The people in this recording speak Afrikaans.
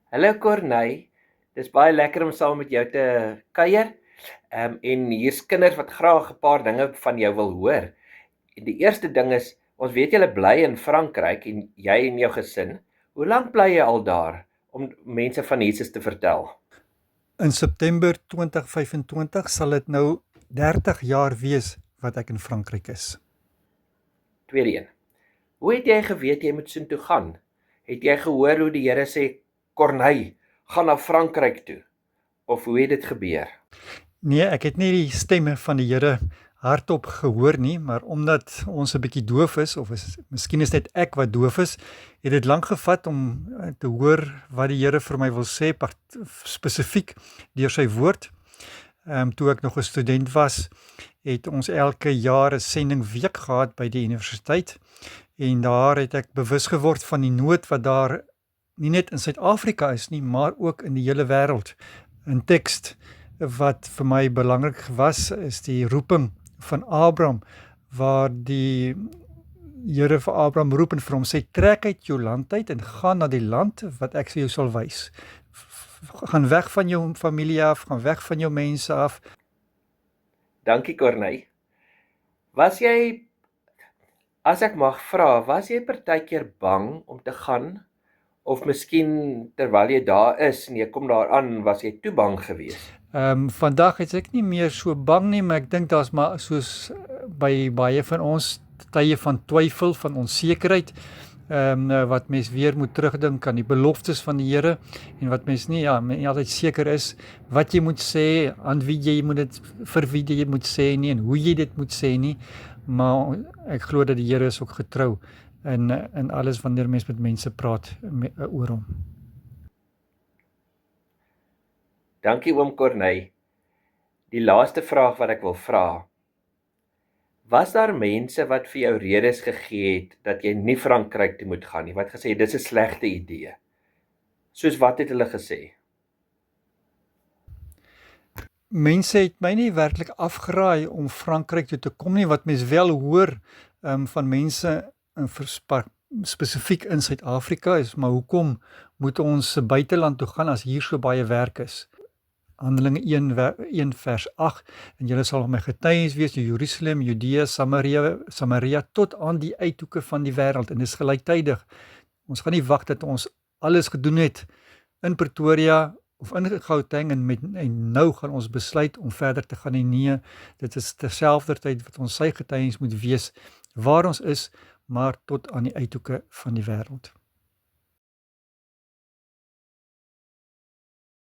Hallo Corneille, dis baie lekker om saam met jou te kuier. En hier's kinders wat graag 'n paar dinge van jou wil hoor. En die eerste ding is, ons weet julle bly in Frankryk en jy en jou gesin. Hoe lank bly jy al daar om mense van Jesus te vertel? In September 2025 sal dit nou 30 jaar wees wat ek in Frankryk is. Tweede een. Hoe het jy geweet jy moet soontoe gaan? Het jy gehoor hoe die Here sê, Corneille, gaan na Frankryk toe? Of hoe het dit gebeur? Nee, ek het nie die stemme van die Here hardop gehoor nie, maar omdat ons 'n bietjie doof is, of miskien is net ek wat doof is, het dit lank gevat om te hoor wat die Here vir my wil sê, spesifiek deur sy woord. Toe ek nog 'n student was, het ons elke jaar 'n sendingweek gehad by die universiteit, en daar het ek bewus geword van die nood wat daar nie net in Suid-Afrika is nie, maar ook in die hele wêreld. 'n Teks wat vir my belangrik was, is die roeping van Abraham, waar die Here vir Abraham roep en vir hom sê, trek uit jou land uit en gaan na die land wat ek vir jou sal wys. Gaan weg van jou familie af, gaan weg van jou mense af. Dankie Corneille. Was jy, as ek mag vra, was jy partykeer bang om te gaan? Of miskien terwyl jy daar is en jy kom daar aan, was jy te bang geweest? Vandag is ek nie meer so bang nie, maar ek dink daar's maar soos by baie van ons tye van twyfel, van onsekerheid, wat mens weer moet terugdink aan die beloftes van die Here, en wat mens nie altyd seker is wat jy moet sê, aan wie jy moet dit, vir wie jy moet sê nie, en hoe jy dit moet sê nie, maar ek glo dat die Here is ook getrou in alles wanneer mens met mense praat oor hom. Dankie oom Corneille. Die laaste vraag wat ek wil vra. Was daar mense wat vir jou redes gegee het dat jy nie Frankryk toe moet gaan nie? Wat gesê, dis 'n slegte idee. Soos wat het hulle gesê? Mense het my nie werklik afgeraai om Frankryk toe te kom nie, wat mens wel hoor van mense spesifiek in Suid-Afrika is, maar hoekom moet ons buiteland toe gaan as hier so baie werk is? Handelinge 1 vers 8, en julle sal my getuies wees in Jerusalem, Judea, Samaria, tot aan die uithoeke van die wêreld, en dis gelyktydig. Ons gaan nie wag dat ons alles gedoen het in Pretoria of in Gauteng, en nou gaan ons besluit om verder te gaan, en nee, dit is terselfdertyd wat ons sy getuies moet wees waar ons is, maar tot aan die uithoeke van die wêreld.